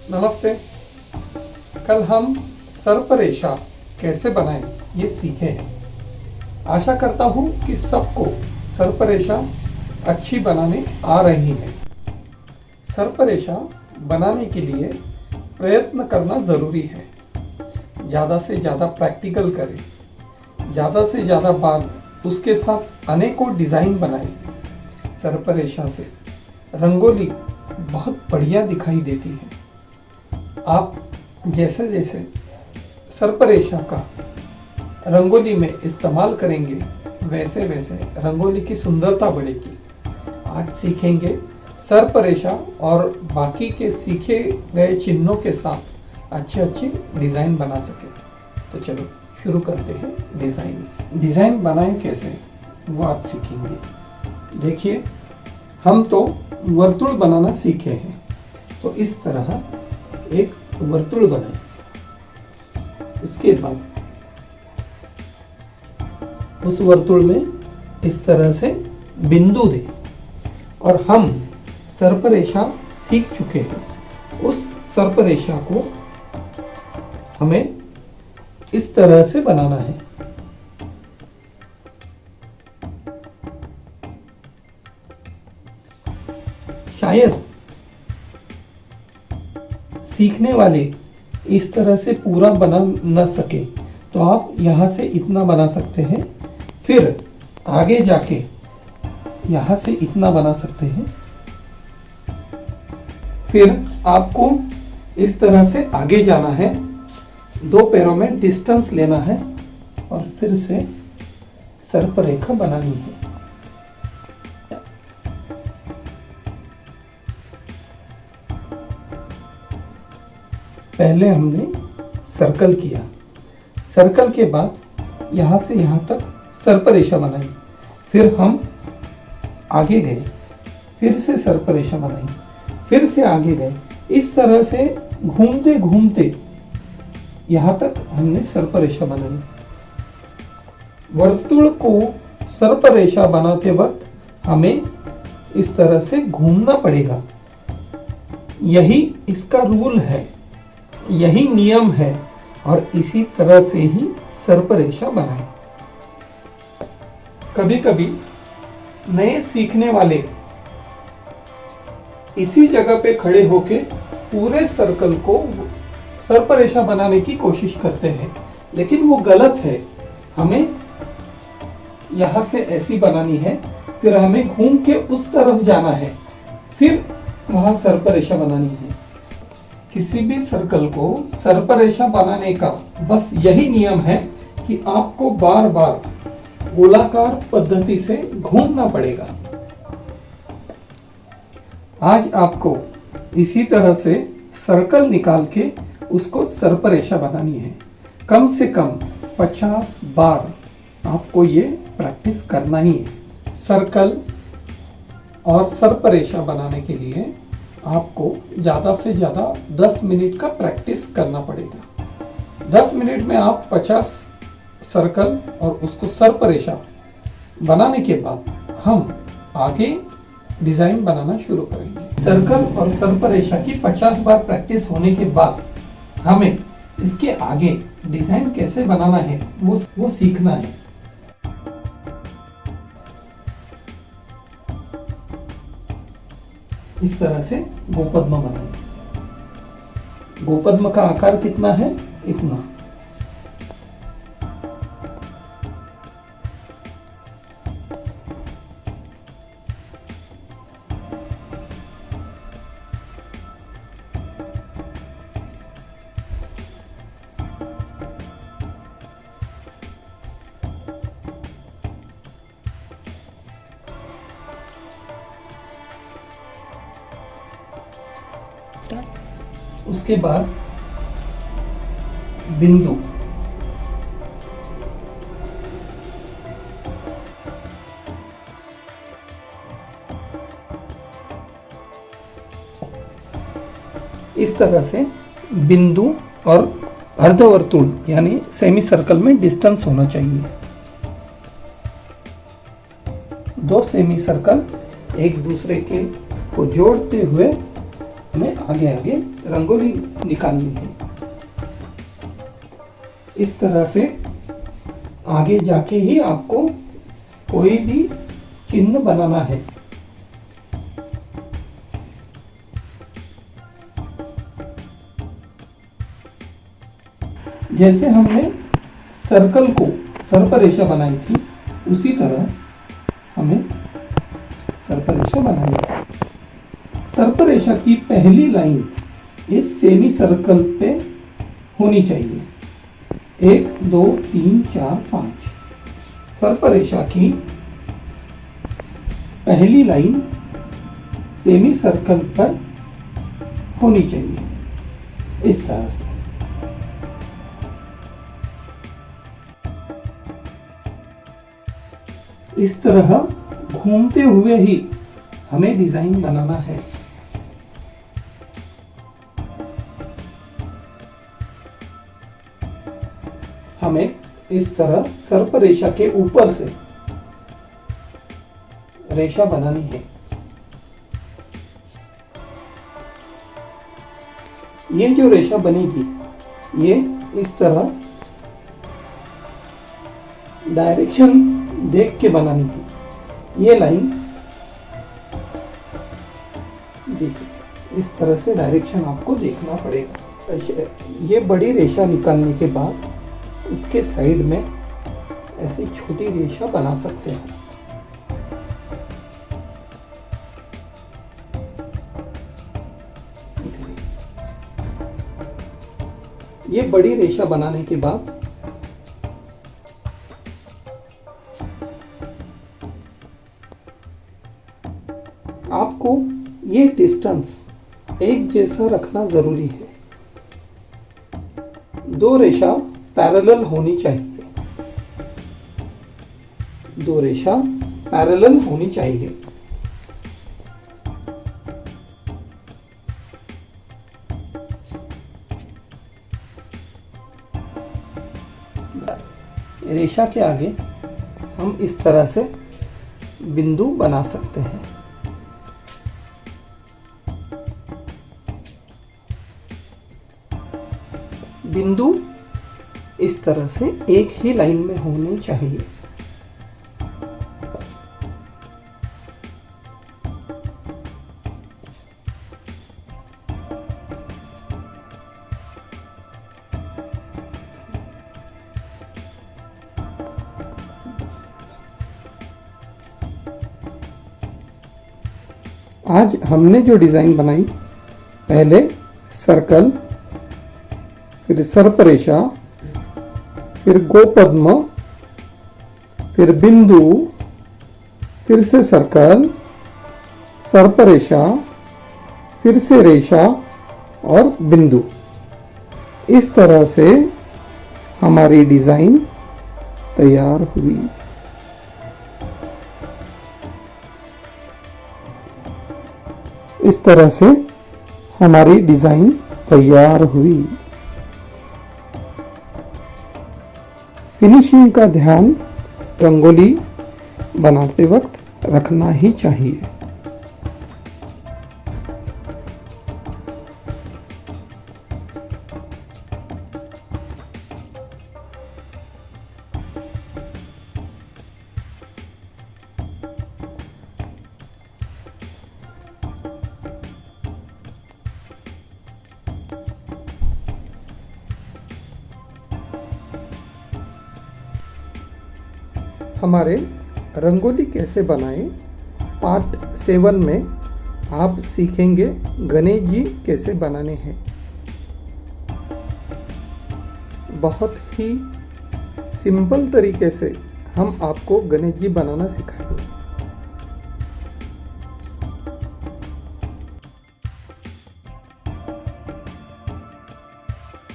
नमस्ते। कल हम सर्परेखा कैसे बनाएं ये सीखे हैं। आशा करता हूँ कि सबको सर्परेखा अच्छी बनाने आ रही है। सर्परेखा बनाने के लिए प्रयत्न करना ज़रूरी है। ज़्यादा से ज़्यादा प्रैक्टिकल करें, ज़्यादा से ज़्यादा बार उसके साथ अनेकों डिज़ाइन बनाएं। सर्परेखा से रंगोली बहुत बढ़िया दिखाई देती है। आप जैसे जैसे सर्परेखा का रंगोली में इस्तेमाल करेंगे वैसे वैसे रंगोली की सुंदरता बढ़ेगी। आज सीखेंगे सर्परेखा और बाकी के सीखे गए चिन्हों के साथ अच्छे अच्छे डिज़ाइन बना सके। तो चलो शुरू करते हैं। डिज़ाइन बनाएं कैसे वो आज सीखेंगे। देखिए, हम तो वर्तुल बनाना सीखे हैं, तो इस तरह एक वर्तुल बनाएं। इसके बाद उस वर्तुल में इस तरह से बिंदु दें और हम सर्परेखा सीख चुके हैं। उस सर्परेखा को हमें इस तरह से बनाना है। शायद सीखने वाले इस तरह से पूरा बना न सके, तो आप यहाँ से इतना बना सकते हैं, फिर आगे जाके यहाँ से इतना बना सकते हैं, फिर आपको इस तरह से आगे जाना है, दो पैरों में डिस्टेंस लेना है और फिर से सर्परेखा बनानी है। पहले हमने सर्कल किया, सर्कल के बाद यहाँ से यहाँ तक सर्परेखा बनाई, फिर हम आगे गए, फिर से सर्परेखा बनाई, फिर से आगे गए। इस तरह से घूमते घूमते यहाँ तक हमने सर्परेखा बनाई। वर्तुल को सर्परेखा बनाते वक्त हमें इस तरह से घूमना पड़ेगा। यही इसका रूल है, यही नियम है और इसी तरह से ही सर्परेखा बनाएं। कभी कभी नए सीखने वाले इसी जगह पे खड़े होके पूरे सर्कल को सर्परेखा बनाने की कोशिश करते हैं, लेकिन वो गलत है। हमें यहाँ से ऐसी बनानी है, फिर हमें घूम के उस तरफ जाना है, फिर वहां सर्परेखा बनानी है। किसी भी सर्कल को सर्परेखा बनाने का बस यही नियम है कि आपको बार बार गोलाकार पद्धति से घूमना पड़ेगा। आज आपको इसी तरह से सर्कल निकाल के उसको सर्परेखा बनानी है। कम से कम 50 बार आपको ये प्रैक्टिस करना ही है। सर्कल और सर्परेखा बनाने के लिए आपको ज़्यादा से ज़्यादा 10 मिनट का प्रैक्टिस करना पड़ेगा। 10 मिनट में आप 50 सर्कल और उसको सर्परेखा बनाने के बाद हम आगे डिज़ाइन बनाना शुरू करेंगे। सर्कल और सर्परेखा की 50 बार प्रैक्टिस होने के बाद हमें इसके आगे डिज़ाइन कैसे बनाना है वो सीखना है। इस तरह से गोपद्म बनाएं। गोपद्म का आकार कितना है? इतना। उसके बाद बिंदु, इस तरह से बिंदु और अर्धवर्तुल यानी सेमी सर्कल में डिस्टेंस होना चाहिए। दो सेमी सर्कल एक दूसरे के को जोड़ते हुए हमें आगे आगे रंगोली निकालनी है। इस तरह से आगे जाके ही आपको कोई भी चिन्ह बनाना है। जैसे हमने सर्कल को सर्परेखा बनाई थी, उसी तरह हमें सर्परेखा बनानी है। सर्परेखा की पहली लाइन इस सेमी सर्कल पे होनी चाहिए। 1 2 3 4 5। सर्परेखा की पहली लाइन सेमी सर्कल पर होनी चाहिए, इस तरह से। इस तरह घूमते हुए ही हमें डिजाइन बनाना है। हमें इस तरह सर्परेखा के ऊपर से रेखा बनानी है। ये जो रेखा बनेगी, ये इस तरह डायरेक्शन देख के बनानी है। ये लाइन देखिए, इस तरह से डायरेक्शन आपको देखना पड़ेगा। ये बड़ी रेखा निकालने के बाद उसके साइड में ऐसी छोटी रेखा बना सकते हैं। ये बड़ी रेखा बनाने के बाद आपको ये डिस्टेंस एक जैसा रखना जरूरी है। दो रेखा पैरेलल होनी चाहिए। दो रेखा पैरेलल होनी चाहिए। रेखा के आगे हम इस तरह से बिंदु बना सकते हैं। बिंदु इस तरह से एक ही लाइन में होने चाहिए। आज हमने जो डिजाइन बनाई, पहले सर्कल, फिर सर्परेखा, फिर गोपद्म, फिर बिंदु, फिर से सर्कल, सर्परेखा, फिर से रेखा और बिंदु। इस तरह से हमारी डिजाइन तैयार हुई। इस तरह से हमारी डिजाइन तैयार हुई। फिनिशिंग का ध्यान रंगोली बनाते वक्त रखना ही चाहिए। हमारे रंगोली कैसे बनाएं पार्ट 7 में आप सीखेंगे गणेश जी कैसे बनाने हैं। बहुत ही सिंपल तरीके से हम आपको गणेश जी बनाना सिखाएंगे।